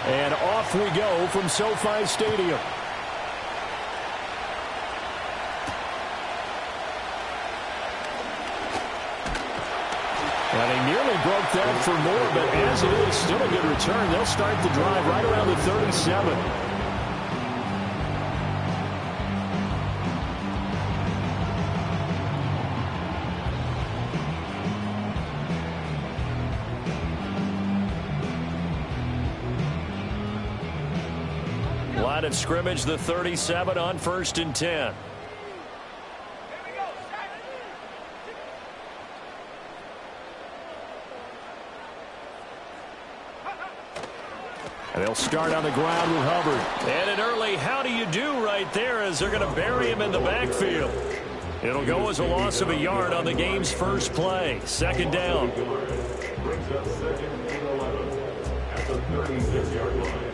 And off we go from SoFi Stadium. And he nearly broke that for more, but as it is, still a good return. They'll start the drive right around the 37. Line of scrimmage, the 37 on 1st and 10. And they'll start on the ground with Hubbard. And an early how do you do right there as they're going to bury him in the backfield. It'll go as a loss of a yard on the game's first play. 2nd down. Brings up 2nd and 11 at the 36-yard line.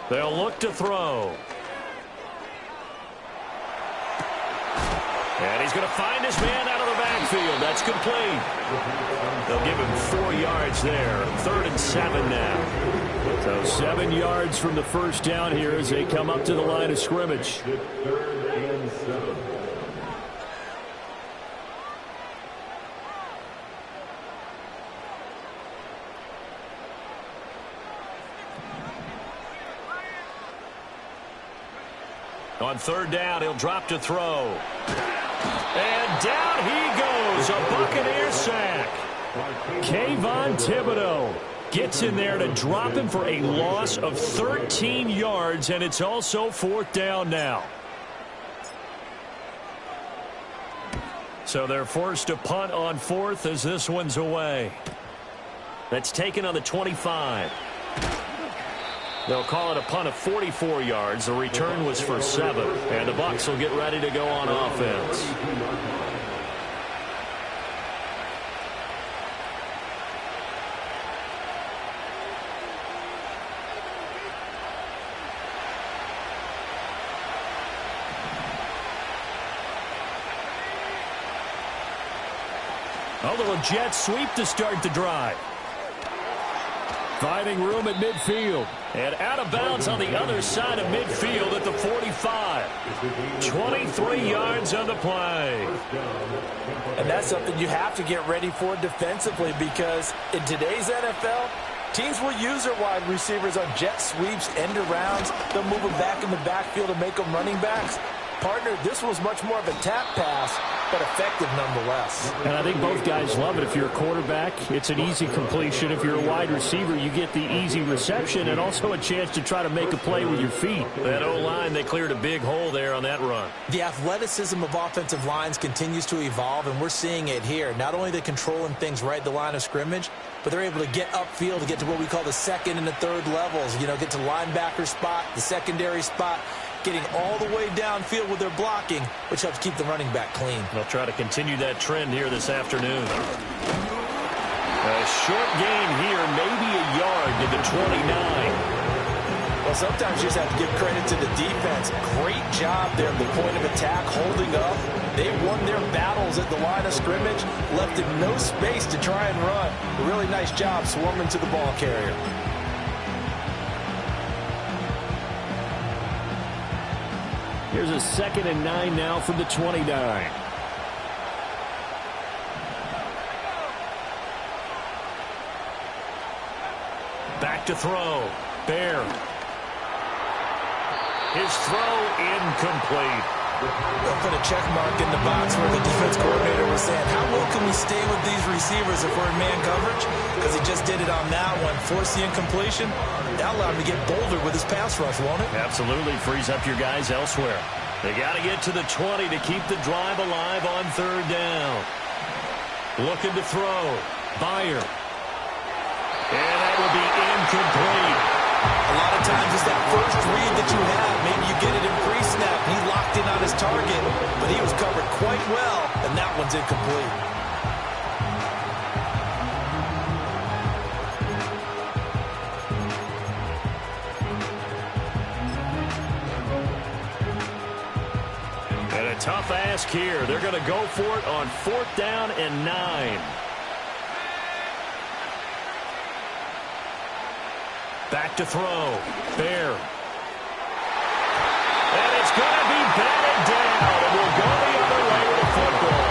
They'll look to throw. And he's going to find his man out of the backfield. That's complete. They'll give him 4 yards there. 3rd and 7 now. So 7 yards from the first down here as they come up to the line of scrimmage. 3rd and 7. On 3rd down, he'll drop to throw. And down he goes. A Buccaneer sack. Kayvon Thibodeau gets in there to drop him for a loss of 13 yards, and it's also 4th down now. So they're forced to punt on 4th as this one's away. That's taken on the 25. They'll call it a punt of 44 yards. The return was for 7. And the Bucs will get ready to go on offense. A little jet sweep to start the drive. Finding room at midfield. And out of bounds on the other side of midfield at the 45. 23 yards on the play. And that's something you have to get ready for defensively, because in today's NFL, teams will use their wide receivers on jet sweeps, end arounds. They'll move them back in the backfield and make them running backs. Partner, this was much more of a tap pass, but effective nonetheless. And I think both guys love it. If you're a quarterback, it's an easy completion. If you're a wide receiver, you get the easy reception and also a chance to try to make a play with your feet. That O-line, they cleared a big hole there on that run. The athleticism of offensive lines continues to evolve, and we're seeing it here. Not only are they controlling things right at the line of scrimmage, but they're able to get upfield to get to what we call the 2nd and the 3rd levels. You know, get to linebacker spot, the secondary spot, getting all the way downfield with their blocking, which helps keep the running back clean. They'll try to continue that trend here this afternoon. A short gain here, maybe a yard to the 29. Well, sometimes you just have to give credit to the defense. Great job there at the point of attack, holding up. They won their battles at the line of scrimmage, left him no space to try and run. A really nice job swarming to the ball carrier. Here's a 2nd and 9 now from the 29. Back to throw. Bear. His throw incomplete. They'll put a check mark in the box where the defense coordinator was saying, how well can we stay with these receivers if we're in man coverage? Because he just did it on that one. Force the incompletion. That allowed him to get bolder with his pass rush, won't it? Absolutely. Frees up your guys elsewhere. They got to get to the 20 to keep the drive alive on 3rd down. Looking to throw. Byer. And that will be incomplete. A lot of times it's that first read that you have. Maybe you get it in pre-snap. He locked in on his target, but he was covered quite well, and that one's incomplete. Tough ask here. They're going to go for it on 4th down and 9. Back to throw. Bear. And it's going to be batted down. It will go the other way with the football.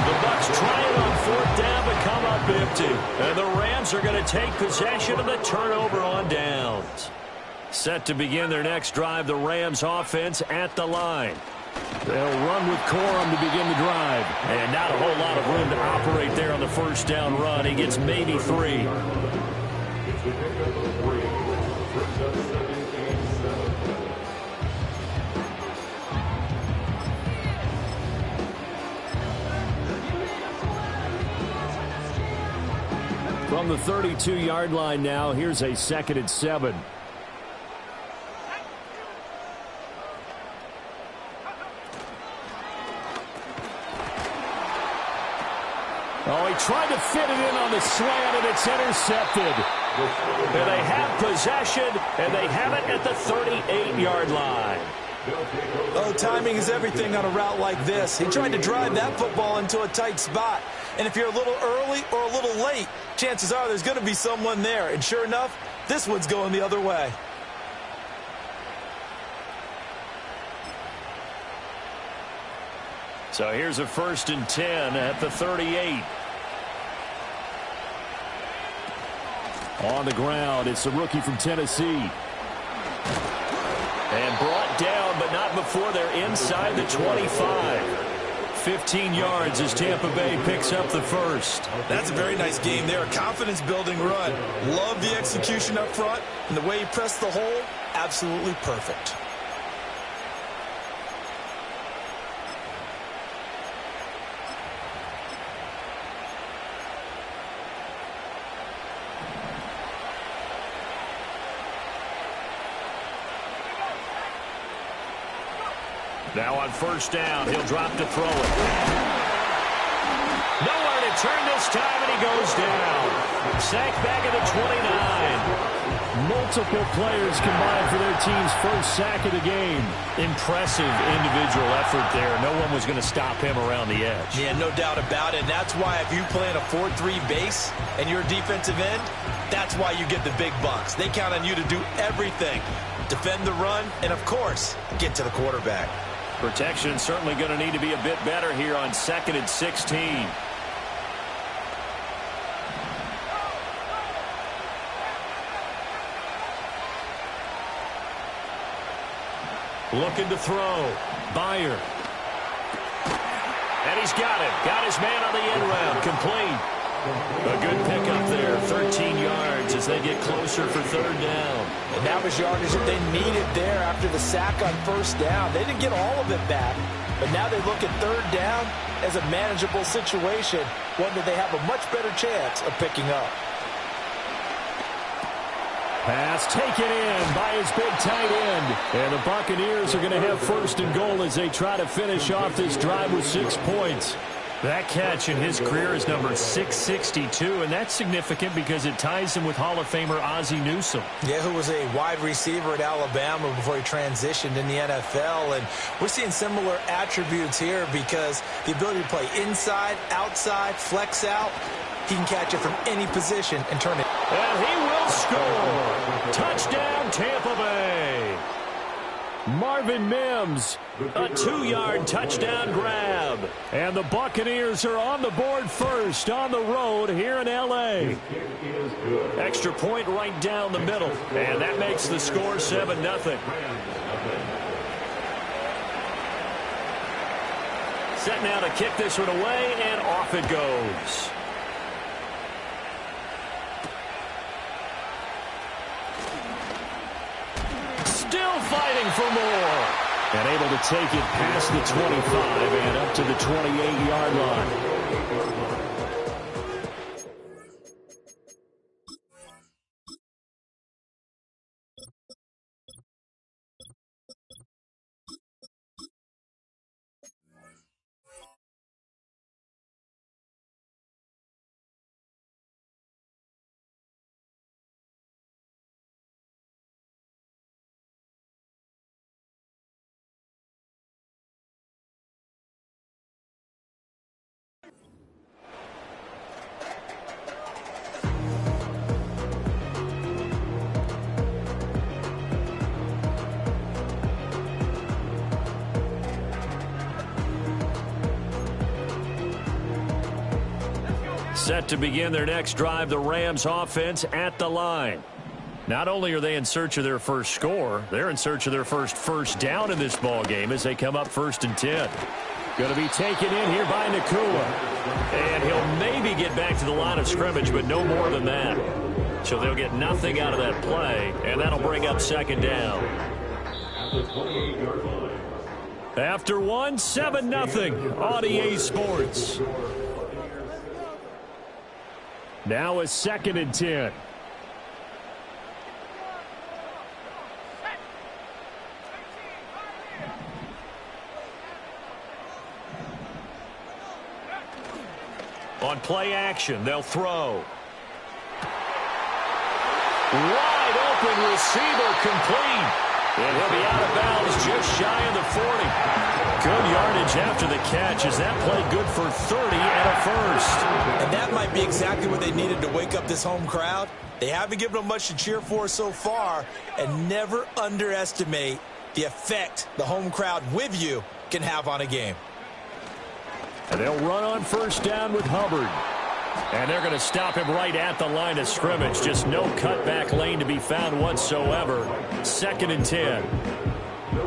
The Bucs trying on 4th down but come up empty. And the Rams are going to take possession of the turnover on downs. Set to begin their next drive, the Rams offense at the line. They'll run with Corum to begin the drive. And not a whole lot of room to operate there on the first down run. He gets maybe 3. From the 32-yard line now, here's a 2nd and 7. Oh, he tried to fit it in on the slant, and it's intercepted. And they have possession, and they have it at the 38-yard line. Oh, timing is everything on a route like this. He tried to drive that football into a tight spot. And if you're a little early or a little late, chances are there's going to be someone there. And sure enough, this one's going the other way. So here's a 1st and 10 at the 38. On the ground, it's the rookie from Tennessee. And brought down, but not before they're inside the 25. 15 yards as Tampa Bay picks up the first. That's a very nice game there. Confidence-building run. Love the execution up front. And the way he pressed the hole, absolutely perfect. Now on 1st down, he'll drop to throw it. Nowhere to turn this time, and he goes down. Sacked back at the 29. Multiple players combined for their team's first sack of the game. Impressive individual effort there. No one was going to stop him around the edge. Yeah, no doubt about it. And that's why if you play in a 4-3 base and you're a defensive end, that's why you get the big bucks. They count on you to do everything. Defend the run, and of course, get to the quarterback. Protection certainly going to need to be a bit better here on 2nd and 16. Looking to throw. Byer. And he's got it. Got his man on the end round. Complete. A good pickup there. 13 yards as they get closer for 3rd down. And that was yardage that they needed there after the sack on 1st down. They didn't get all of it back, but now they look at 3rd down as a manageable situation, one that they have a much better chance of picking up. Pass taken in by his big tight end. And the Buccaneers are going to have 1st and goal as they try to finish off this drive with 6 points. That catch in his career is number 662, and that's significant because it ties him with Hall of Famer Ozzie Newsome. Yeah, who was a wide receiver at Alabama before he transitioned in the NFL. And we're seeing similar attributes here because the ability to play inside, outside, flex out, he can catch it from any position and turn it. And he will score. Touchdown, Tampa Bay. Marvin Mims, a 2-yard touchdown grab. And the Buccaneers are on the board first on the road here in L.A. Extra point right down the middle. And that makes the score 7-0. Set now to kick this one away, and off it goes. Still fighting for more. And able to take it past the 25 and up to the 28-yard line. Set to begin their next drive, the Rams offense at the line. Not only are they in search of their first score, they're in search of their first down in this ball game as they come up 1st and 10. Going to be taken in here by Nakua. And he'll maybe get back to the line of scrimmage, but no more than that. So they'll get nothing out of that play, and that'll bring up 2nd down. After 7-0 on EA Sports. Now a 2nd and 10. On play action, they'll throw. Wide open receiver complete. And he'll be out of bounds just shy of the 40. Good yardage after the catch. Is that play good for 30 and a first? And that might be exactly what they needed to wake up this home crowd. They haven't given them much to cheer for so far. And never underestimate the effect the home crowd with you can have on a game. And they'll run on 1st down with Hubbard. And they're going to stop him right at the line of scrimmage. Just no cutback lane to be found whatsoever. 2nd and 10.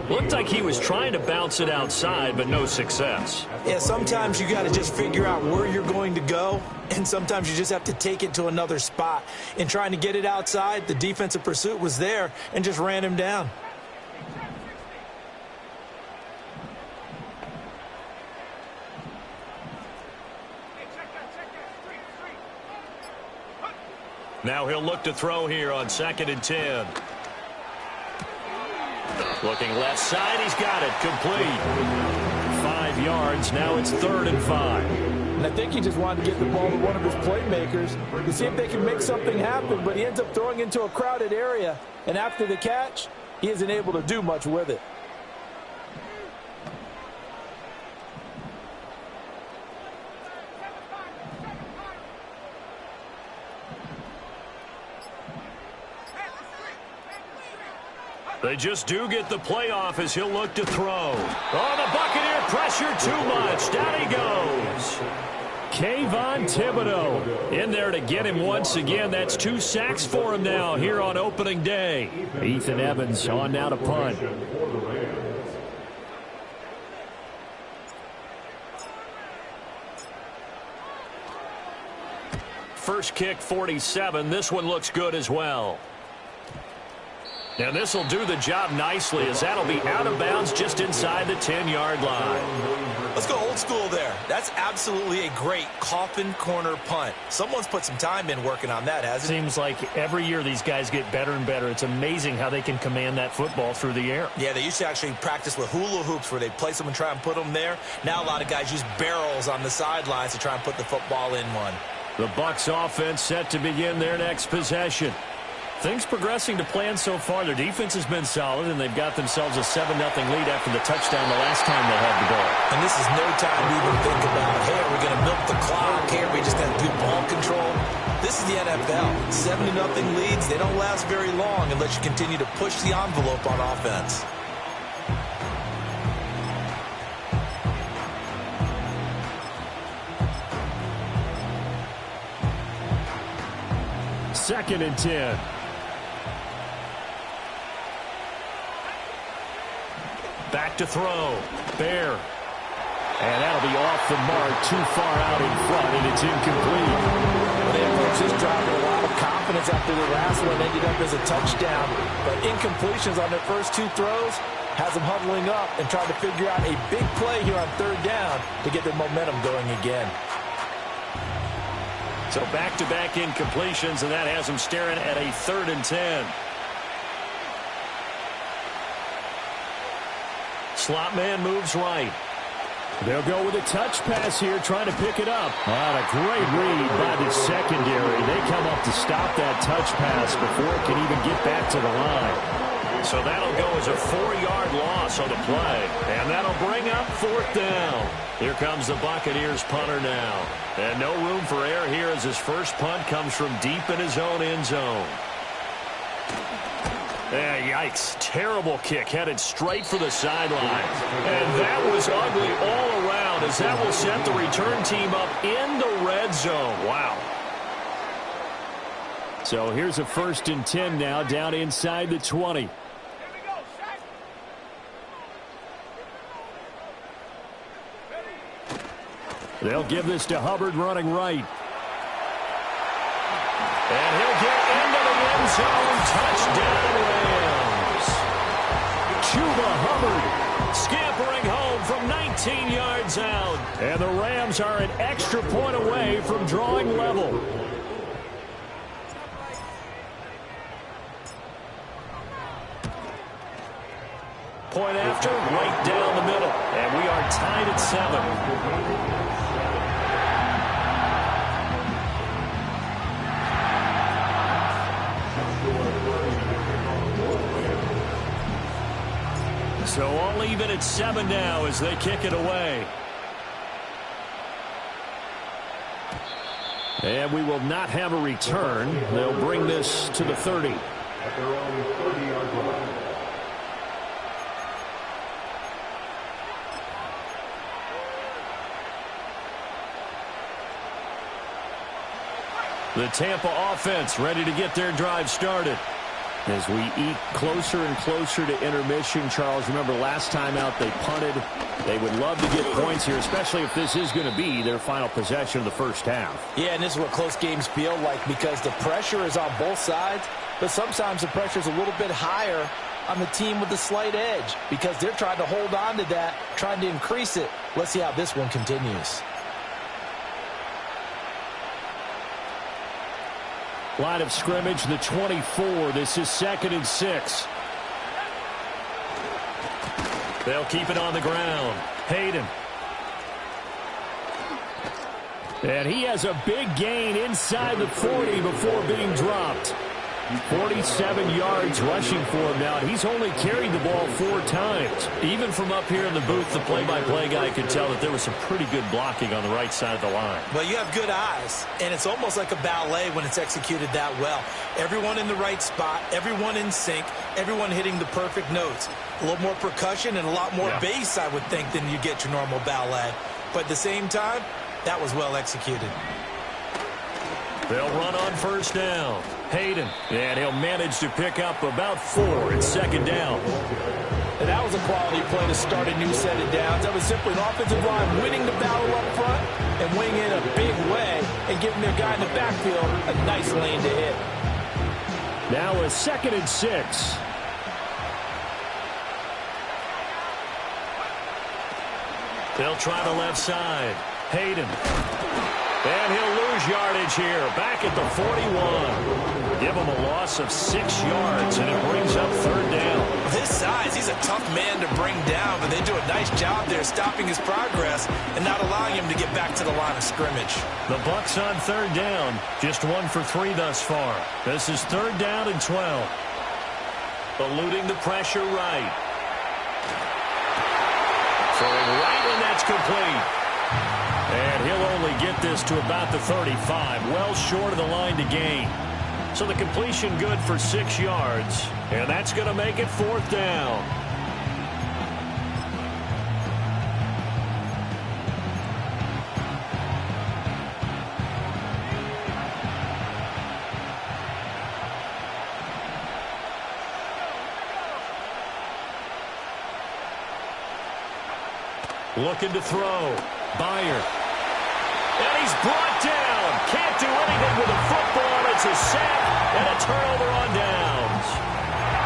Looked like he was trying to bounce it outside, but no success. Yeah, sometimes you got to just figure out where you're going to go, and sometimes you just have to take it to another spot. In trying to get it outside, the defensive pursuit was there and just ran him down. Now he'll look to throw here on 2nd and 10. Looking left side, he's got it, complete. 5 yards, now it's 3rd and 5. And I think he just wanted to get the ball to one of his playmakers to see if they can make something happen, but he ends up throwing into a crowded area. And after the catch, he isn't able to do much with it. They just do get the playoff as he'll look to throw. Oh, the Buccaneer pressure too much. Down he goes. Kayvon Thibodeau in there to get him once again. That's 2 sacks for him now here on opening day. Ethan Evans on now to punt. First kick, 47. This one looks good as well. Now this will do the job nicely as that'll be out of bounds just inside the 10-yard line. Let's go old school there. That's absolutely a great coffin corner punt. Someone's put some time in working on that, hasn't it? Seems like every year these guys get better and better. It's amazing how they can command that football through the air. Yeah, they used to actually practice with hula hoops where they'd place them and try and put them there. Now a lot of guys use barrels on the sidelines to try and put the football in one. The Bucs offense set to begin their next possession. Things progressing to plan so far. Their defense has been solid, and they've got themselves a 7-0 lead after the touchdown the last time they had the ball. And this is no time to even think about, hey, are we going to milk the clock? Hey, are we just going to do ball control? This is the NFL. 7-0 leads, they don't last very long unless you continue to push the envelope on offense. Second and 10. Back to throw. Bear. And that'll be off the mark, too far out in front, and it's incomplete. Well, they approached this drive with a lot of confidence after the last one ended up as a touchdown. But incompletions on their first 2 throws has them huddling up and trying to figure out a big play here on 3rd down to get their momentum going again. So back-to-back incompletions, and that has them staring at a 3rd and 10. Slot man moves right. They'll go with a touch pass here, trying to pick it up. Oh, a great read by the secondary. They come up to stop that touch pass before it can even get back to the line. So that'll go as a 4-yard loss on the play. And that'll bring up 4th down. Here comes the Buccaneers punter now. And no room for error here as his first punt comes from deep in his own end zone. Yikes. Terrible kick headed straight for the sideline. And that was ugly all around as that will set the return team up in the red red zone. Wow. So here's a 1st and 10 now, down inside the 20. They'll give this to Hubbard running right. And he'll get into the end zone. Touchdown, Rams. Chuba Hubbard scampering home from 19 yards out. And the Rams are an extra point away from drawing level. Point after, right down the middle. And we are tied at 7. So all even at 7 now as they kick it away. And we will not have a return. They'll bring this to the 30. At their own 30-yard line. The Tampa offense ready to get their drive started. As we eat closer and closer to intermission, Charles, remember last time out they punted. They would love to get points here, especially if this is going to be their final possession of the first half. Yeah, and this is what close games feel like because the pressure is on both sides, but sometimes the pressure is a little bit higher on the team with the slight edge because they're trying to hold on to that, trying to increase it. Let's see how this one continues. Line of scrimmage, the 24. This is 2nd and 6. They'll keep it on the ground. Hayden. And he has a big gain inside the 40 before being dropped. 47 yards rushing for him now. He's only carried the ball 4 times. Even from up here in the booth, the play-by-play guy could tell that there was some pretty good blocking on the right side of the line. Well, you have good eyes, and it's almost like a ballet when it's executed that well. Everyone in the right spot, everyone in sync, everyone hitting the perfect notes. A little more percussion and a lot more bass, I would think, than you get your normal ballet. But at the same time, that was well executed. They'll run on 1st down. Hayden, and he'll manage to pick up about 4 at 2nd down. And that was a quality play to start a new set of downs. That was simply an offensive line winning the battle up front and winning in a big way and giving their guy in the backfield a nice lane to hit. Now a 2nd and 6. They'll try the left side. Hayden. And he'll lose yardage here, back at the 41. Give him a loss of 6 yards, and it brings up 3rd down. With his size, he's a tough man to bring down, but they do a nice job there stopping his progress and not allowing him to get back to the line of scrimmage. The Bucs on 3rd down, just 1 for 3 thus far. This is 3rd down and 12. Eluding the pressure right. Throwing right, and that's complete. And he'll only get this to about the 35, well short of the line to gain. So the completion good for 6 yards, and that's going to make it 4th down. Looking to throw. Byer. And he's brought down. Can't do anything with the football. It's a sack and a turnover on downs.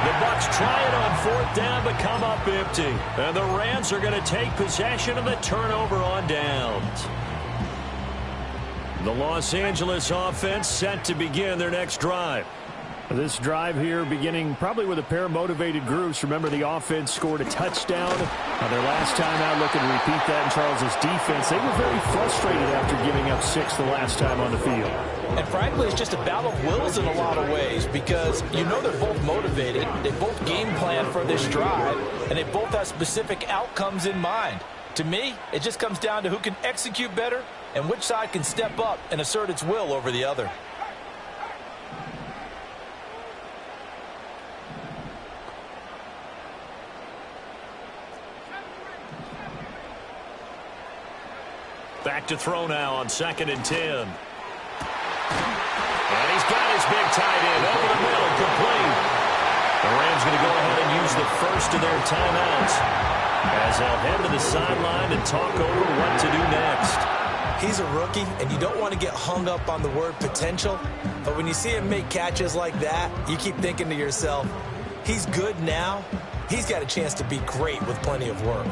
The Bucs try it on 4th down but come up empty. And the Rams are going to take possession of the turnover on downs. The Los Angeles offense set to begin their next drive. This drive here beginning probably with a pair of motivated groups. Remember, the offense scored a touchdown their last time out. Looking to repeat that in Charles's defense. They were very frustrated after giving up 6 the last time on the field. And frankly, it's just a battle of wills in a lot of ways because you know they're both motivated. They both game plan for this drive, and they both have specific outcomes in mind. To me, it just comes down to who can execute better and which side can step up and assert its will over the other. Back to throw now on 2nd and 10. And he's got his big tight end over the middle, complete. The Rams going to go ahead and use the first of their timeouts as they'll head to the sideline and talk over what to do next. He's a rookie, and you don't want to get hung up on the word potential, but when you see him make catches like that, you keep thinking to yourself, he's good now. He's got a chance to be great with plenty of work.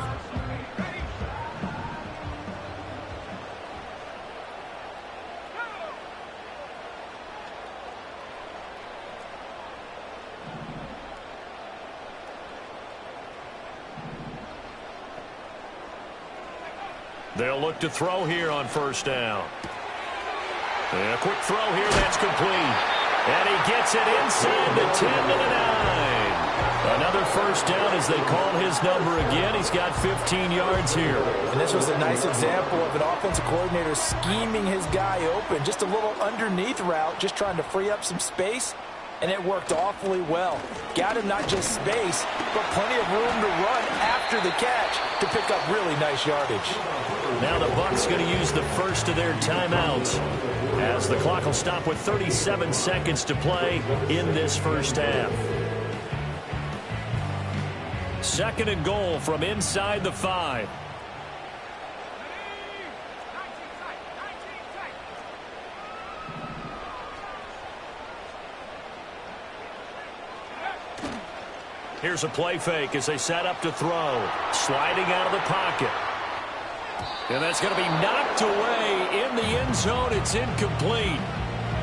They'll look to throw here on 1st down. And a quick throw here, that's complete. And he gets it inside the 10 to the 9. Another 1st down as they call his number again. He's got 15 yards here. And this was a nice example of an offensive coordinator scheming his guy open. Just a little underneath route, just trying to free up some space. And it worked awfully well. Got him not just space, but plenty of room to run after the catch to pick up really nice yardage. Now the Bucs going to use the first of their timeouts as the clock will stop with 37 seconds to play in this first half. 2nd and goal from inside the 5. Here's a play fake as they set up to throw. Sliding out of the pocket. And that's going to be knocked away in the end zone. It's incomplete.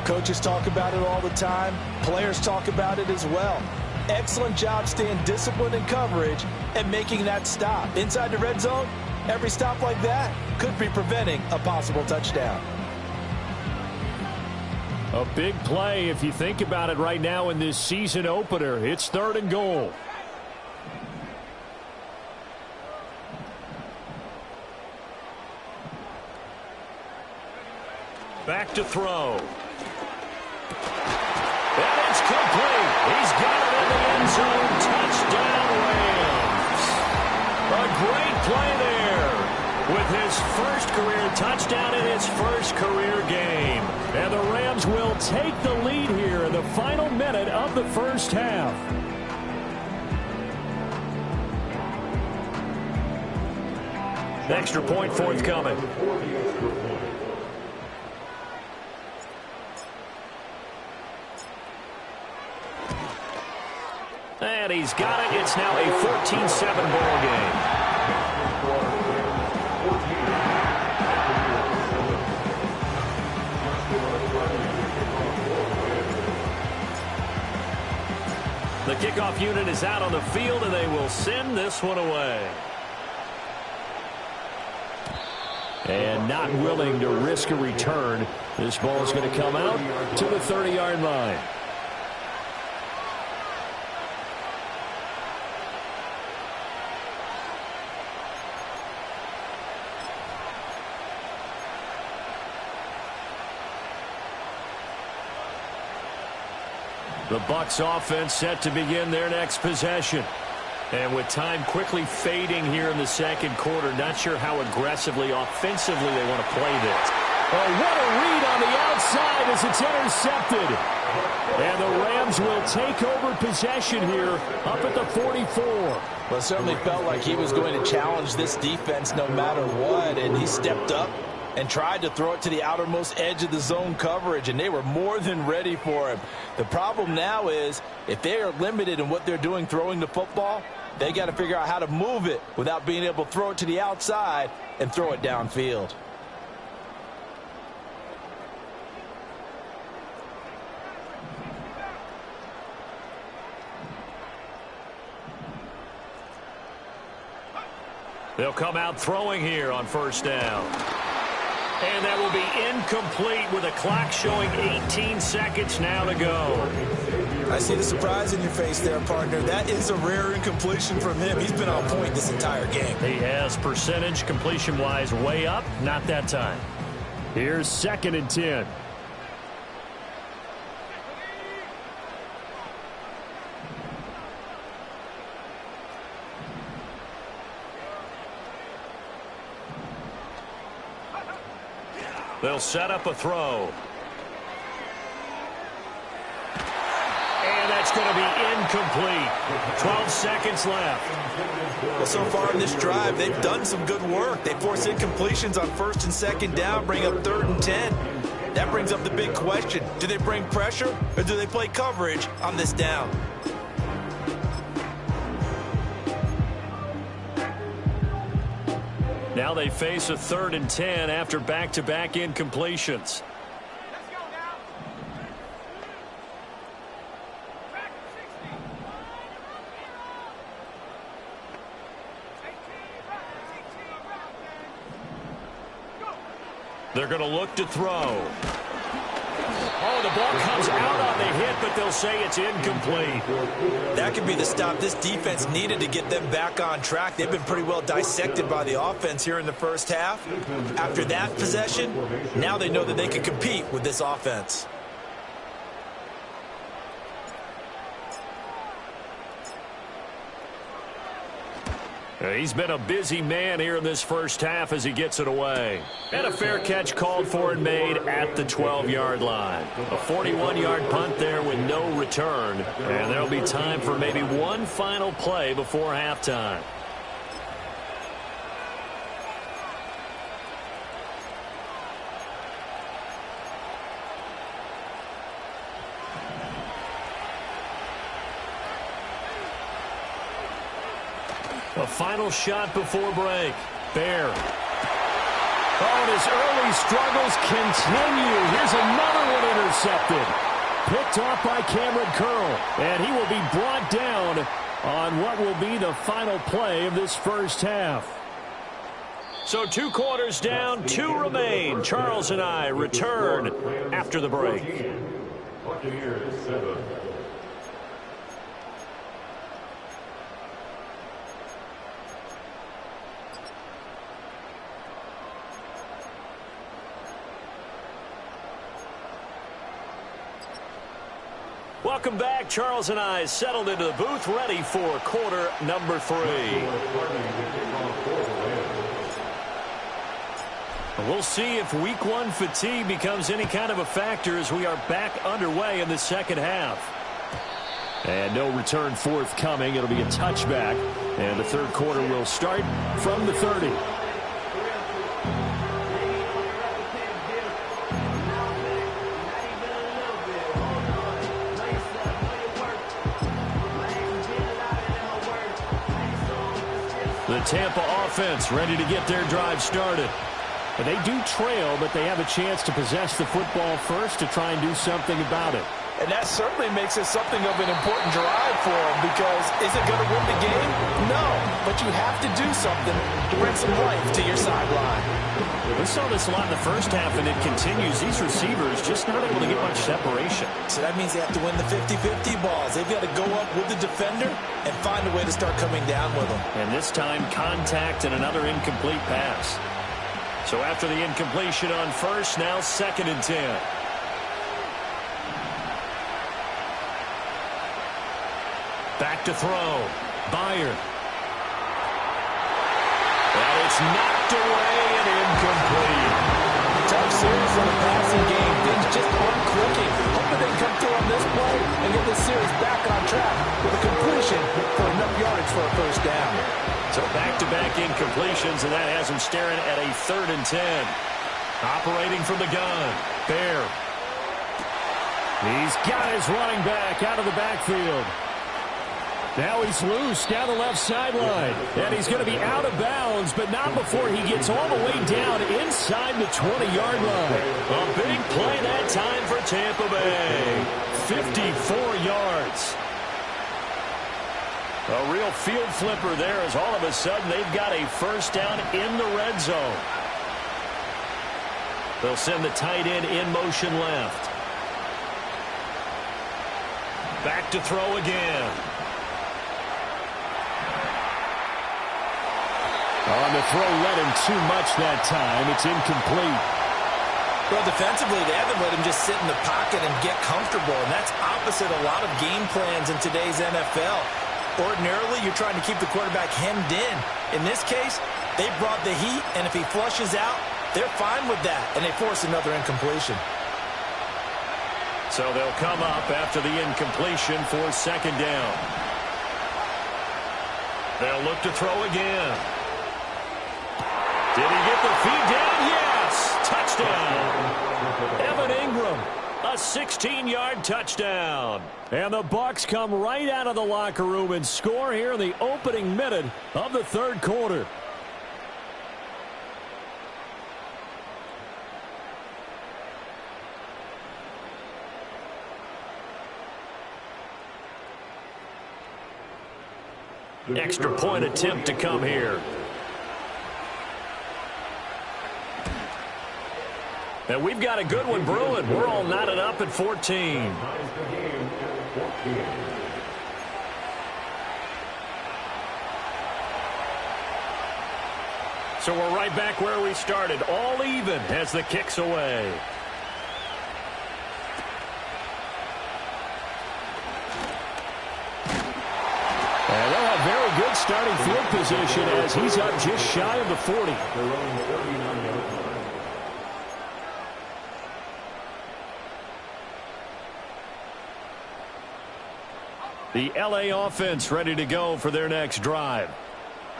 Coaches talk about it all the time. Players talk about it as well. Excellent job staying disciplined in coverage and making that stop. Inside the red zone, every stop like that could be preventing a possible touchdown. A big play if you think about it right now in this season opener. It's 3rd and goal. Back to throw. And it's complete. He's got it in the end zone. Touchdown, Rams. A great play there with his first career touchdown in his first career game. And the Rams will take the lead here in the final minute of the first half. Extra point forthcoming. And he's got it. It's now a 14-7 ball game. The kickoff unit is out on the field, and they will send this one away. And not willing to risk a return. This ball is going to come out to the 30-yard line. The Bucs offense set to begin their next possession. And with time quickly fading here in the second quarter, not sure how aggressively, offensively they want to play this. Oh, what a read on the outside as it's intercepted. And the Rams will take over possession here up at the 44. Well, it certainly felt like he was going to challenge this defense no matter what, and he stepped up and tried to throw it to the outermost edge of the zone coverage, and they were more than ready for him. The problem now is if they are limited in what they're doing throwing the football, they got to figure out how to move it without being able to throw it to the outside and throw it downfield. They'll come out throwing here on 1st down. And that will be incomplete with a clock showing 18 seconds now to go. I see the surprise in your face there, partner. That is a rare incompletion from him. He's been on point this entire game. He has percentage completion-wise way up. Not that time. Here's 2nd and 10. They'll set up a throw. And that's going to be incomplete. 12 seconds left. Well, so far in this drive, they've done some good work. They force incompletions on first and second down, bring up 3rd and 10. That brings up the big question. Do they bring pressure or do they play coverage on this down? Now they face a 3rd and 10 after back-to-back incompletions. They're going to look to throw. Oh, the ball comes out on the hit, but they'll say it's incomplete. That could be the stop this defense needed to get them back on track. They've been pretty well dissected by the offense here in the first half. After that possession, now they know that they can compete with this offense. He's been a busy man here in this first half as he gets it away. And a fair catch called for and made at the 12-yard line. A 41-yard punt there with no return. And there'll be time for maybe one final play before halftime. A final shot before break. Bear. Oh, and his early struggles continue. Here's another one intercepted. Picked off by Cameron Curl. And he will be brought down on what will be the final play of this first half. So 2 quarters down, 2 remain. Charles and I return after the break. Buccaneers 7. Welcome back. Charles and I settled into the booth, ready for quarter number 3. We'll see if week 1 fatigue becomes any kind of a factor as we are back underway in the second half. And no return forthcoming. It'll be a touchback. And the third quarter will start from the 30. The Tampa offense ready to get their drive started. But they do trail, but they have a chance to possess the football first to try and do something about it. And that certainly makes it something of an important drive for them, because is it going to win the game? No, but you have to do something to bring some life to your sideline. We saw this a lot in the first half, and it continues. These receivers just not able to get much separation. So that means they have to win the 50-50 balls. They've got to go up with the defender and find a way to start coming down with them. And this time, contact and another incomplete pass. So after the incompletion on first, now 2nd and 10. Back to throw. Byer. And it's knocked away and incomplete. Tough series in the passing game. Things just aren't clicking. Hoping they come through on this play and get this series back on track with a completion for enough yardage for a first down. So back-to-back incompletions, and that has him staring at a 3rd and 10. Operating from the gun. Bear. He's got his running back out of the backfield. Now he's loose down the left sideline. And he's going to be out of bounds, but not before he gets all the way down inside the 20-yard line. A big play that time for Tampa Bay. 54 yards. A real field flipper there, as all of a sudden they've got a first down in the red zone. They'll send the tight end in motion left. Back to throw again. On the throw, let him too much that time. It's incomplete. Well, defensively, they haven't let him just sit in the pocket and get comfortable, and that's opposite a lot of game plans in today's NFL. Ordinarily, you're trying to keep the quarterback hemmed in. In this case, they brought the heat, and if he flushes out, They're fine with that, and they force another incompletion. So they'll come up after the incompletion for second down. They'll look to throw again. Did he get the feed down? Yes! Touchdown! Evan Ingram, a 16-yard touchdown. And the Bucs come right out of the locker room and score here in the opening minute of the third quarter. Extra point attempt to come here. And we've got a good one brewing. We're all knotted up at 14. So we're right back where we started. All even as the kick's away. And they'll have very good starting field position as he's up just shy of the 40. The L.A. offense ready to go for their next drive.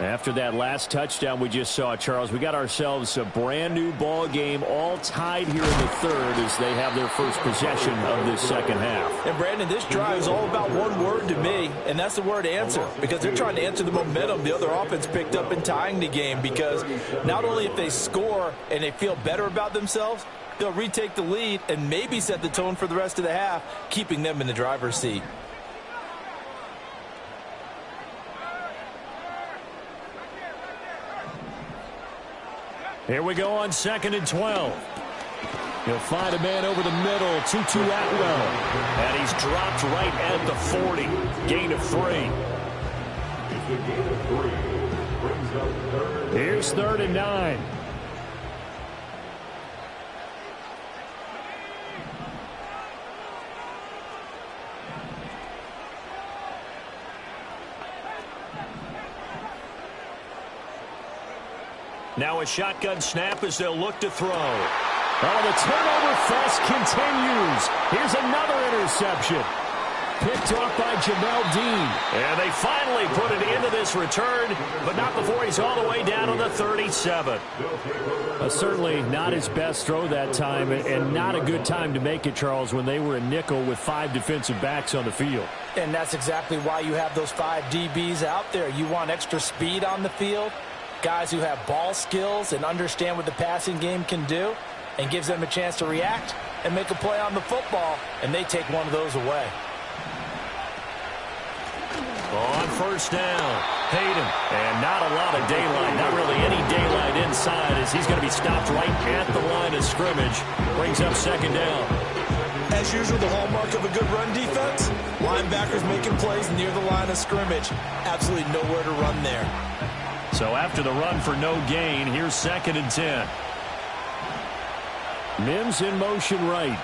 After that last touchdown we just saw, Charles, we got ourselves a brand-new ball game, all tied here in the third as they have their first possession of this second half. And, Brandon, this drive is all about one word to me, and that's the word answer, because they're trying to answer the momentum the other offense picked up in tying the game, because not only if they score and they feel better about themselves, they'll retake the lead and maybe set the tone for the rest of the half, keeping them in the driver's seat. Here we go on 2nd and 12. He'll find a man over the middle, Tutu Atwell. And he's dropped right at the 40. Gain of 3. Here's 3rd and 9. Now a shotgun snap as they'll look to throw. Oh, the turnover fest continues. Here's another interception. Picked off by Jamel Dean. And they finally put it into this return, but not before he's all the way down on the 37. Certainly not his best throw that time, and not a good time to make it, Charles, when they were a nickel with 5 defensive backs on the field. And that's exactly why you have those 5 DBs out there. You want extra speed on the field, guys who have ball skills and understand what the passing game can do, and gives them a chance to react and make a play on the football, and they take one of those away. On first down, Hayden, and not a lot of daylight, not really any daylight inside as he's going to be stopped right at the line of scrimmage. Brings up second down. As usual, the hallmark of a good run defense, linebackers making plays near the line of scrimmage. Absolutely nowhere to run there. So after the run for no gain, here's 2nd and 10. Mims in motion right.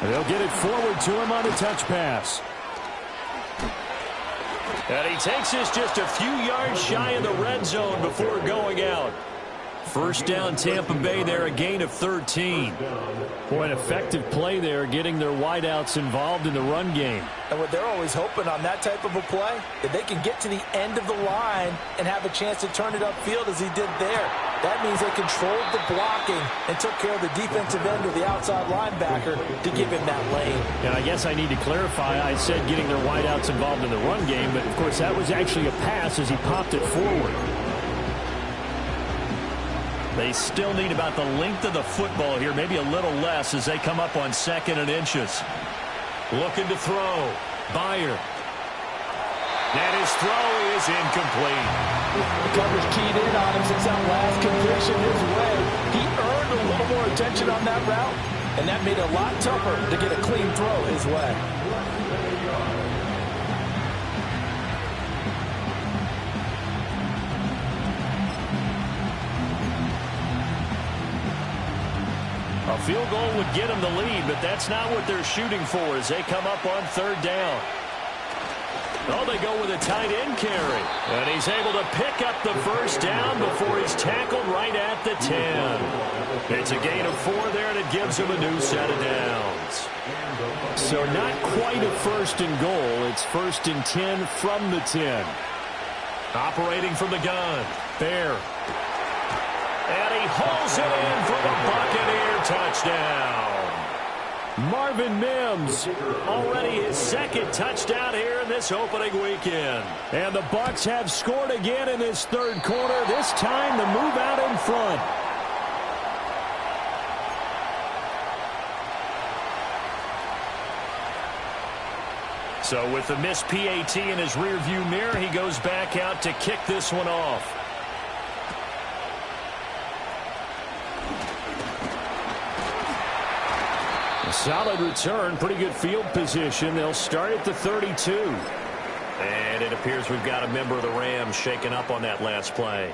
They'll get it forward to him on a touch pass. And he takes us just a few yards shy of the red zone before going out. First down, Tampa Bay there, a gain of 13. Boy, an effective play there, getting their wideouts involved in the run game. And what they're always hoping on that type of a play, that they can get to the end of the line and have a chance to turn it upfield as he did there. That means they controlled the blocking and took care of the defensive end of the outside linebacker to give him that lane. And I guess I need to clarify, I said getting their wideouts involved in the run game, but of course that was actually a pass as he popped it forward. They still need about the length of the football here, maybe a little less as they come up on 2nd and inches. Looking to throw. Byer. And his throw is incomplete. The coverage keyed in on him since that last completion his way. He earned a little more attention on that route, and that made it a lot tougher to get a clean throw his way. A field goal would get them the lead, but that's not what they're shooting for as they come up on 3rd down. Oh, they go with a tight end carry. And he's able to pick up the first down before he's tackled right at the 10. It's a gain of 4 there, and it gives him a new set of downs. So not quite a first and goal. It's 1st and 10 from the 10. Operating from the gun, Bear. And he hauls it in for the Buccaneer touchdown. Marvin Mims, already his second touchdown here in this opening weekend. And the Bucs have scored again in this third quarter, this time the move out in front. So with the missed PAT in his rearview mirror, he goes back out to kick this one off. A solid return, pretty good field position. They'll start at the 32. And it appears we've got a member of the Rams shaken up on that last play.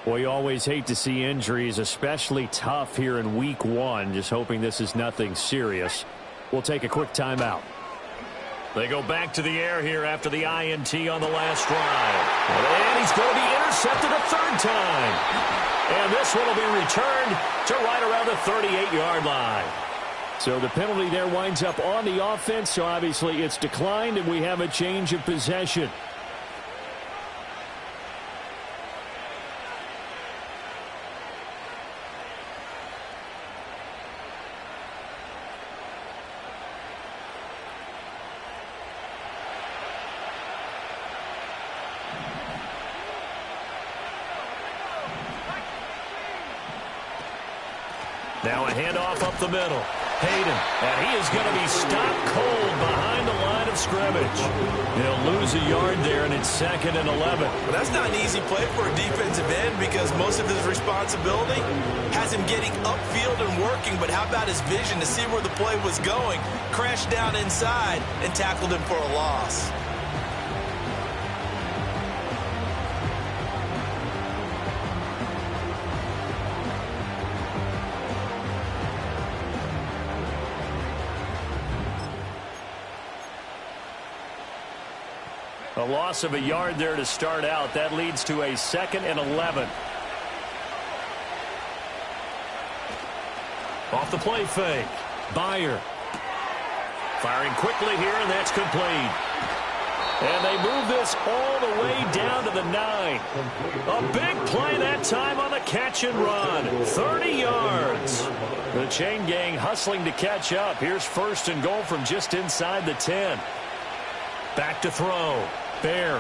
Well, you always hate to see injuries, especially tough here in week 1. Just hoping this is nothing serious. We'll take a quick timeout. They go back to the air here after the INT on the last drive. And he's going to be intercepted a third time. And this one will be returned to right around the 38-yard line. So the penalty there winds up on the offense, so obviously it's declined, and we have a change of possession. Now a handoff up the middle. Hayden, and he is going to be stopped cold behind the line of scrimmage. They'll lose a yard there, and it's 2nd and 11. Well, that's not an easy play for a defensive end because most of his responsibility has him getting upfield and working, but how about his vision to see where the play was going, crashed down inside, and tackled him for a loss. A loss of a yard there to start out. That leads to a 2nd and 11. Off the play fake. Byer. Firing quickly here, and that's complete. And they move this all the way down to the 9. A big play that time on the catch and run. 30 yards. The chain gang hustling to catch up. Here's 1st and goal from just inside the 10. Back to throw. Bear.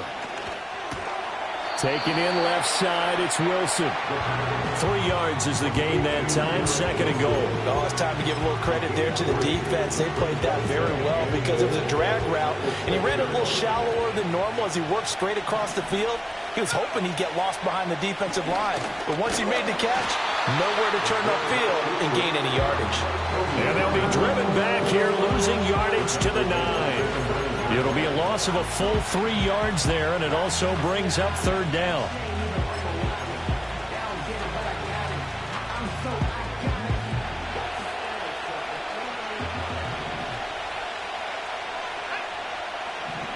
Taken in left side, it's Wilson. 3 yards is the gain that time, 2nd and goal. Oh, it's time to give a little credit there to the defense. They played that very well because it was a drag route, and he ran a little shallower than normal as he worked straight across the field. He was hoping he'd get lost behind the defensive line, but once he made the catch, nowhere to turn upfield and gain any yardage. And they'll be driven back here, losing yardage to the 9. It'll be a loss of a full 3 yards there, and it also brings up 3rd down.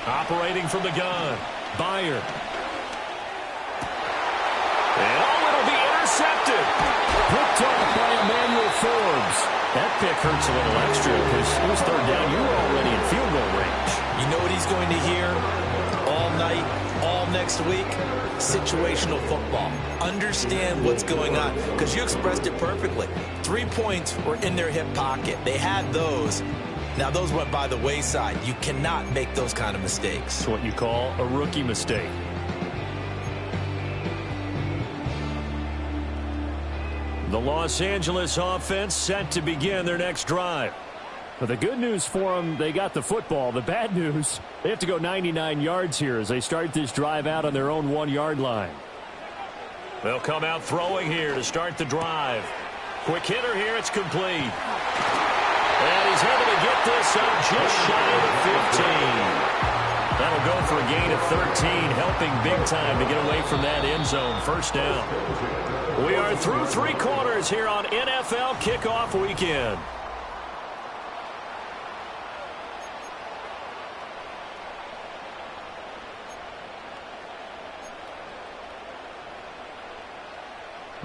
Operating from the gun, Byer. And it'll be intercepted. Picked off by Emmanuel Forbes. That pick hurts a little extra because it was 3rd down. You were already in field goal range. You know what he's going to hear all night, all next week? Situational football. Understand what's going on because you expressed it perfectly. 3 points were in their hip pocket. They had those. Now, those went by the wayside. You cannot make those kind of mistakes. It's what you call a rookie mistake. The Los Angeles offense set to begin their next drive. But the good news for them, they got the football. The bad news, they have to go 99 yards here as they start this drive out on their own 1-yard line. They'll come out throwing here to start the drive. Quick hitter here, it's complete. And he's able to get this up just shy of the 15. That'll go for a gain of 13, helping big time to get away from that end zone. 1st down. We are through 3 quarters here on NFL Kickoff Weekend.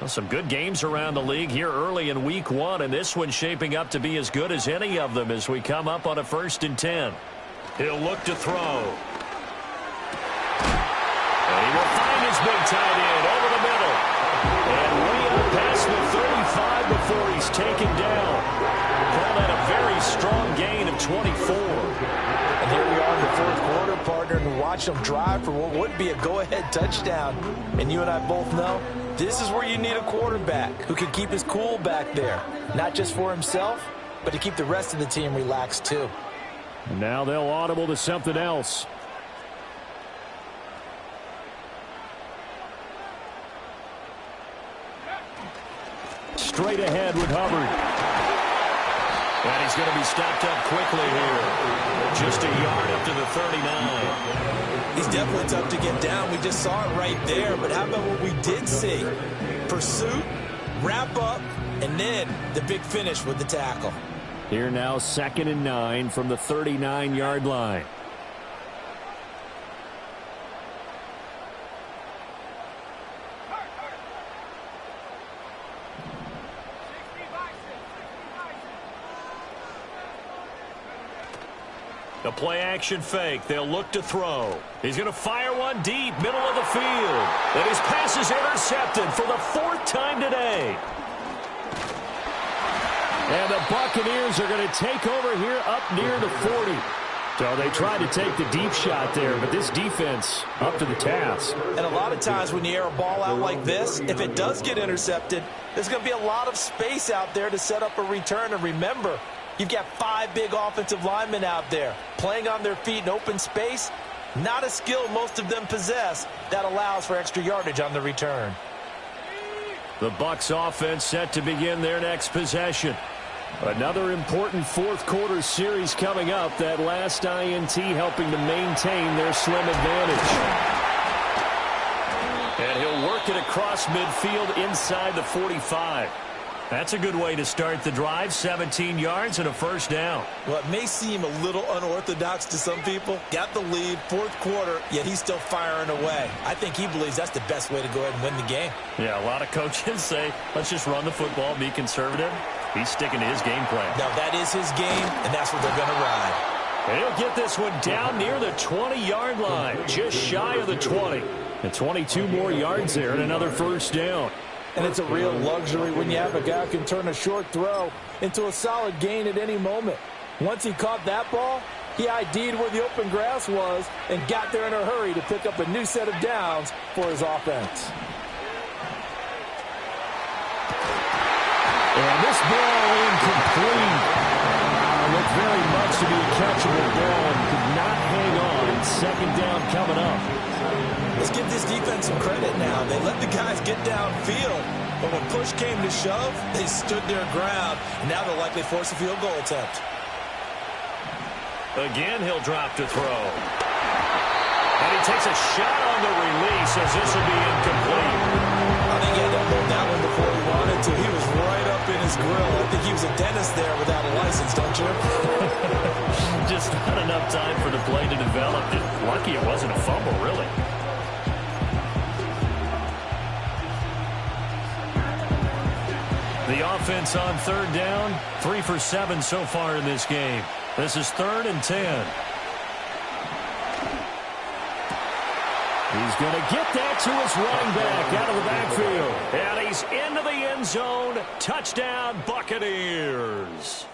Well, some good games around the league here early in week 1, and this one's shaping up to be as good as any of them as we come up on a 1st and 10. He'll look to throw. And he will find his big tight end over the middle. And way up past the 35 before he's taken down. Call that a very strong gain of 24. And here we are in the 4th quarter, partner, and watch them drive for what would be a go-ahead touchdown. And you and I both know this is where you need a quarterback who can keep his cool back there. Not just for himself, but to keep the rest of the team relaxed too. And now they'll audible to something else. Straight ahead with Hubbard. And he's going to be stopped up quickly here. Just a yard up to the 39. He's definitely tough to get down. We just saw it right there. But how about what we did see? Pursuit, wrap up, and then the big finish with the tackle. Here now, 2nd and 9 from the 39-yard line. The play-action fake. They'll look to throw. He's going to fire one deep, middle of the field. And his pass is intercepted for the 4th time today. And the Buccaneers are going to take over here up near the 40. So they tried to take the deep shot there, but this defense up to the task. And a lot of times when you air a ball out like this, if it does get intercepted, there's going to be a lot of space out there to set up a return. And remember, you've got 5 big offensive linemen out there playing on their feet in open space. Not a skill most of them possess that allows for extra yardage on the return. The Bucs offense set to begin their next possession. Another important 4th quarter series coming up. That last INT helping to maintain their slim advantage. And he'll work it across midfield inside the 45. That's a good way to start the drive. 17 yards and a 1st down. Well, it may seem a little unorthodox to some people. Got the lead, 4th quarter, yet he's still firing away. I think he believes that's the best way to go ahead and win the game. Yeah, a lot of coaches say, let's just run the football, be conservative. He's sticking to his game plan. Now, that is his game, and that's what they're going to ride. And he'll get this one down near the 20-yard line, just shy of the 20. And 22 more yards there and another 1st down. And it's a real luxury when you have a guy who can turn a short throw into a solid gain at any moment. Once he caught that ball, he ID'd where the open grass was and got there in a hurry to pick up a new set of downs for his offense. And this ball incomplete. Looked very much to be a catchable ball and could not hang on. 2nd down coming up. Let's give this defense some credit now. They let the guys get downfield, but when push came to shove, they stood their ground. And now they'll likely force a field goal attempt. Again, he'll drop to throw. And he takes a shot on the release as this will be incomplete. I think he had to hold that one before he wanted to. He was right up in his grill. I think he was a dentist there without a license, don't you? Just not enough time for the play to develop. Lucky it wasn't a fumble, really. The offense on 3rd down, 3 for 7 so far in this game. This is 3rd and 10. He's going to get that to his running back out of the backfield. And he's into the end zone. Touchdown, Buccaneers.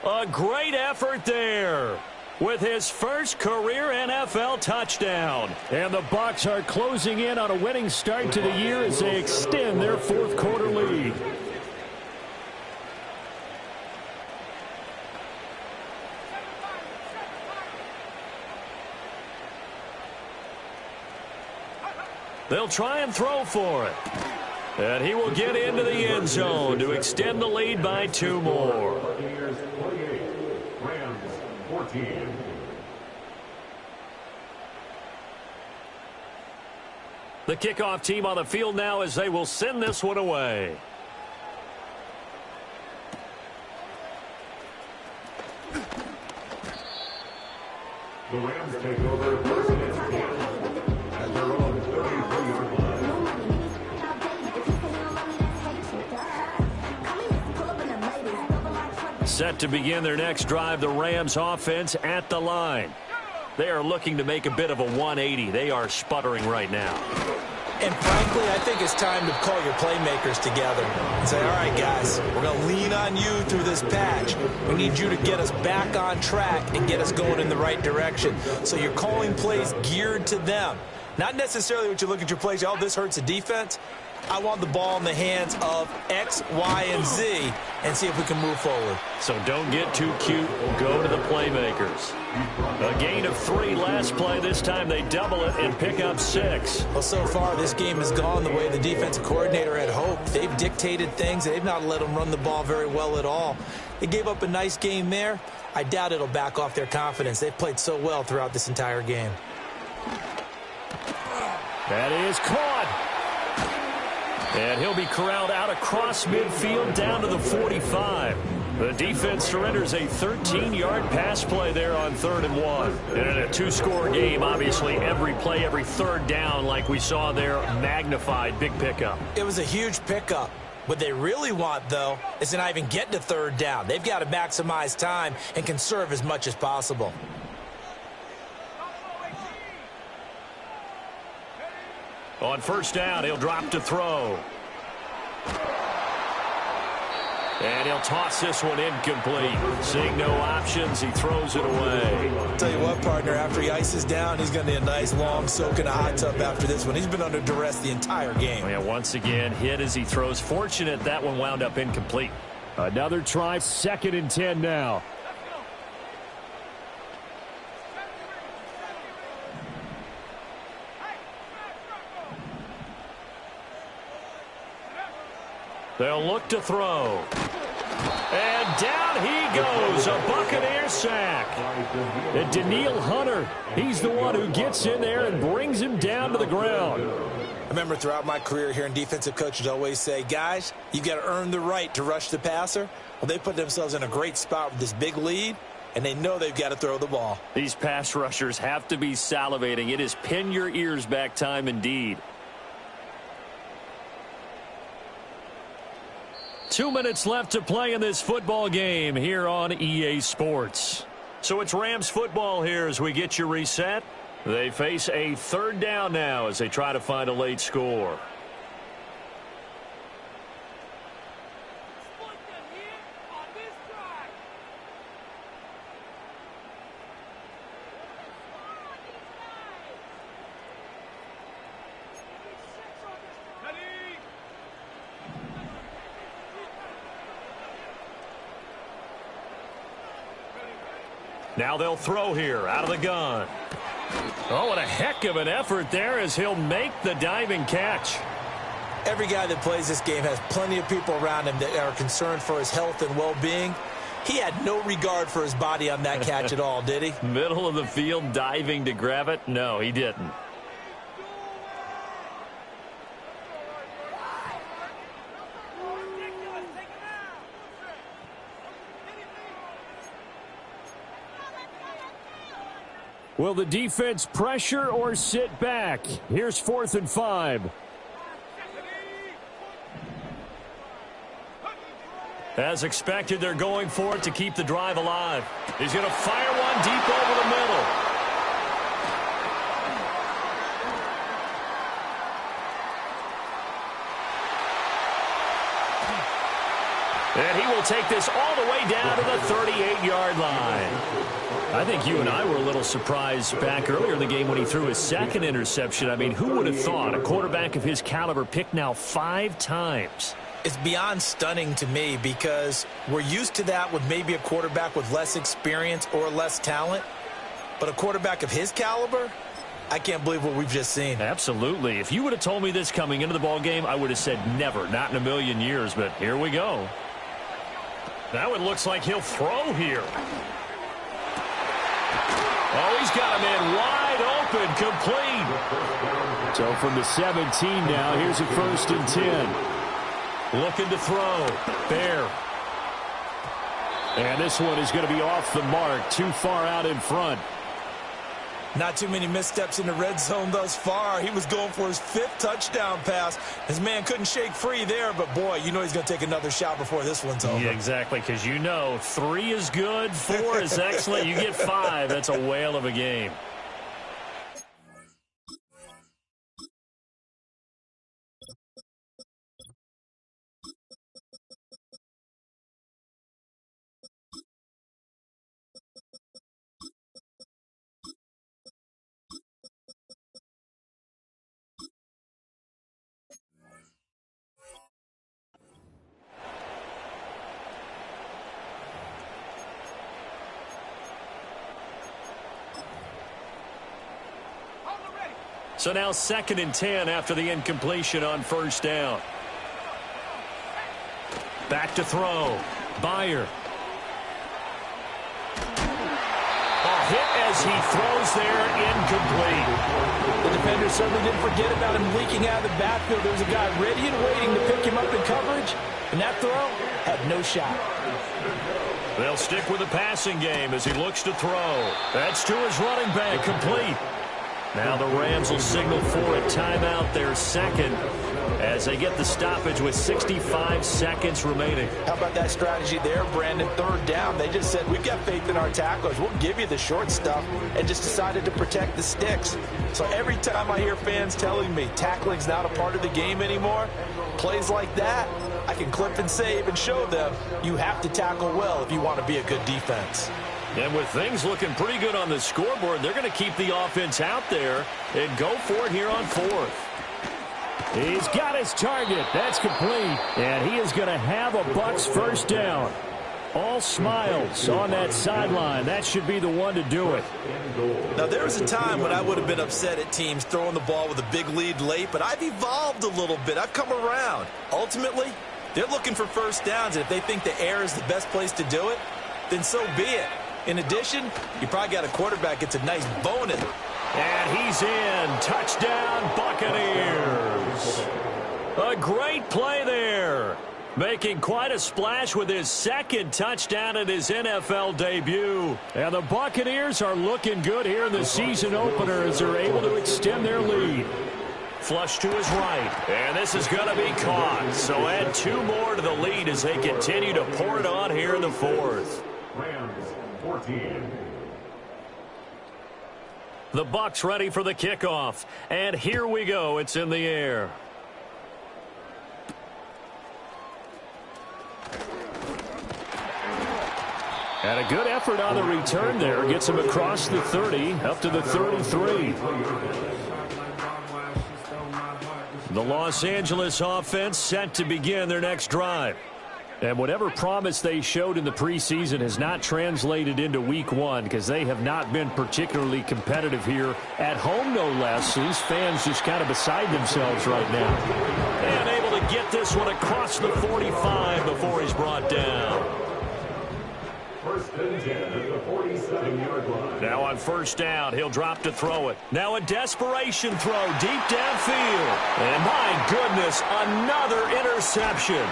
A great effort there with his first career NFL touchdown. And the Bucs are closing in on a winning start to the year as they extend their 4th quarter lead. They'll try and throw for it. And he will get into the end zone to extend the lead by 2 more. Buccaneers 48, Rams 14. The kickoff team on the field now as they will send this one away. The Rams take over 1st and 10 at their own 33-yard line. Set to begin their next drive, the Rams offense at the line. They are looking to make a bit of a 180. They are sputtering right now. And frankly, I think it's time to call your playmakers together and say, all right, guys, we're going to lean on you through this patch. We need you to get us back on track and get us going in the right direction. So you're calling plays geared to them. Not necessarily what you look at your plays, oh, this hurts the defense. I want the ball in the hands of X, Y, and Z and see if we can move forward. So don't get too cute. Go to the playmakers. A gain of 3 last play. This time they double it and pick up 6. Well, so far this game has gone the way the defensive coordinator had hoped. They've dictated things. They've not let them run the ball very well at all. They gave up a nice game there. I doubt it'll back off their confidence. They've played so well throughout this entire game. That is caught. And he'll be corralled out across midfield down to the 45. The defense surrenders a 13-yard pass play there on 3rd and 1. And in a 2-score game, obviously every play, every third down, like we saw there, magnified, big pickup. It was a huge pickup. What they really want, though, is to not even get to 3rd down. They've got to maximize time and conserve as much as possible. On 1st down, he'll drop to throw. And he'll toss this one incomplete. Seeing no options, he throws it away. I'll tell you what, partner, after he ices down, he's going to need a nice long soak in a hot tub after this one. He's been under duress the entire game. Yeah, once again, hit as he throws. Fortunate that one wound up incomplete. Another try, 2nd and 10 now. They'll look to throw. And down he goes. A Buccaneer sack. And Daniil Hunter, he's the one who gets in there and brings him down to the ground. I remember throughout my career hearing defensive coaches always say, guys, you got to earn the right to rush the passer. Well, they put themselves in a great spot with this big lead, and they know they've got to throw the ball. These pass rushers have to be salivating. It is pin your ears back time indeed. 2 minutes left to play in this football game here on EA Sports. So it's Rams football here as we get you reset. They face a 3rd down now as they try to find a late score. Now they'll throw here out of the gun. Oh, what a heck of an effort there as he'll make the diving catch. Every guy that plays this game has plenty of people around him that are concerned for his health and well-being. He had no regard for his body on that catch at all, did he? Middle of the field diving to grab it? No, he didn't. Will the defense pressure or sit back? Here's 4th and 5. As expected, they're going for it to keep the drive alive. He's going to fire one deep over the middle. And he will take this all the way down to the 38-yard line. I think you and I were a little surprised back earlier in the game when he threw his 2nd interception. I mean, who would have thought a quarterback of his caliber picked now 5 times? It's beyond stunning to me because we're used to that with maybe a quarterback with less experience or less talent. But a quarterback of his caliber, I can't believe what we've just seen. Absolutely. If you would have told me this coming into the ball game, I would have said never, not in a million years. But here we go. Now it looks like he'll throw here. Oh, he's got him in wide open, complete. So from the 17 now, here's a 1st and 10. Looking to throw. Bear. And this one is going to be off the mark, too far out in front. Not too many missteps in the red zone thus far. He was going for his 5th touchdown pass. His man couldn't shake free there, but boy, you know he's going to take another shot before this one's over. Yeah, exactly, because you know 3 is good, 4 is excellent. You get 5. That's a whale of a game. So now 2nd and 10 after the incompletion on 1st down. Back to throw. Byer. A hit as he throws there, incomplete. The defender certainly didn't forget about him leaking out of the backfield. There was a guy ready and waiting to pick him up in coverage, and that throw had no shot. They'll stick with the passing game as he looks to throw. That's to his running back, complete. Now the Rams will signal for a timeout, their 2nd, as they get the stoppage with 65 seconds remaining. How about that strategy there, Brandon? 3rd down. They just said, we've got faith in our tacklers. We'll give you the short stuff, and just decided to protect the sticks. So every time I hear fans telling me tackling's not a part of the game anymore, plays like that, I can clip and save and show them you have to tackle well if you want to be a good defense. And with things looking pretty good on the scoreboard, they're going to keep the offense out there and go for it here on 4th. He's got his target. That's complete. And he is going to have a Bucs 1st down. All smiles on that sideline. That should be the one to do it. Now, there was a time when I would have been upset at teams throwing the ball with a big lead late, but I've evolved a little bit. I've come around. Ultimately, they're looking for 1st downs, and if they think the air is the best place to do it, then so be it. In addition, you probably got a quarterback gets a nice bonus. And he's in. Touchdown, Buccaneers. A great play there. Making quite a splash with his 2nd touchdown at his NFL debut. And the Buccaneers are looking good here in the season opener as they're able to extend their lead. Flush to his right. And this is going to be caught. So add 2 more to the lead as they continue to pour it on here in the 4th. Rams 14. The Bucs ready for the kickoff. And here we go. It's in the air. And a good effort on the return there. Gets him across the 30, up to the 33. The Los Angeles offense set to begin their next drive. And whatever promise they showed in the preseason has not translated into week 1 because they have not been particularly competitive here at home, no less. So these fans just kind of beside themselves right now. And able to get this one across the 45 before he's brought down. 1st and 10 at the 47-yard line. Now on 1st down, he'll drop to throw it. Now a desperation throw deep downfield. And my goodness, another interception.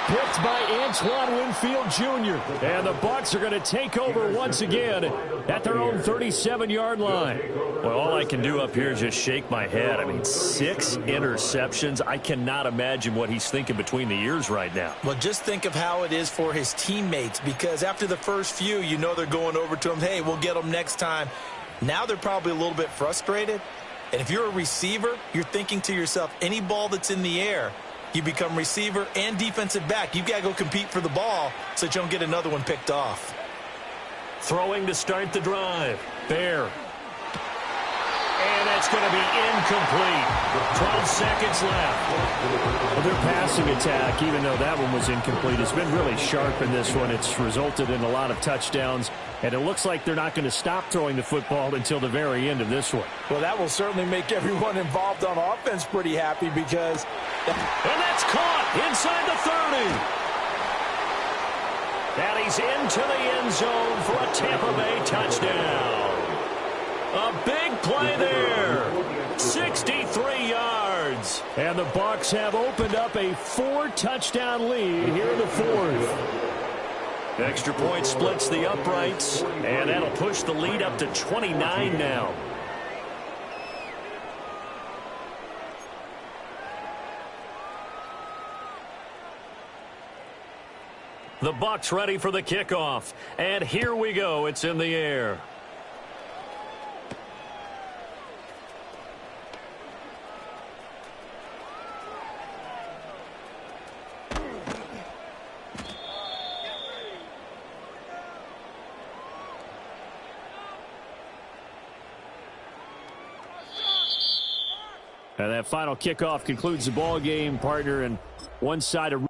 Picked by Antoine Winfield Jr. And the Bucs are going to take over once again at their own 37-yard line. Well, all I can do up here is just shake my head. I mean, 6 interceptions. I cannot imagine what he's thinking between the ears right now. Well, just think of how it is for his teammates, because after the first few, you know they're going over to him, hey, we'll get them next time. Now they're probably a little bit frustrated. And if you're a receiver, you're thinking to yourself, any ball that's in the air, you become receiver and defensive back. You've got to go compete for the ball so that you don't get another one picked off. Throwing to start the drive. Bear. And that's going to be incomplete. 12 seconds left. Well, their passing attack, even though that one was incomplete, has been really sharp in this one. It's resulted in a lot of touchdowns, and it looks like they're not going to stop throwing the football until the very end of this one. Well, that will certainly make everyone involved on offense pretty happy because... And that's caught inside the 30. And he's into the end zone for a Tampa Bay touchdown. A big play there. 63 yards. And the Bucs have opened up a 4-touchdown lead here in the 4th. Extra point splits the uprights, and that'll push the lead up to 29 now. The Bucs ready for the kickoff. And here we go. It's in the air. And that final kickoff concludes the ball game, partner, and one side of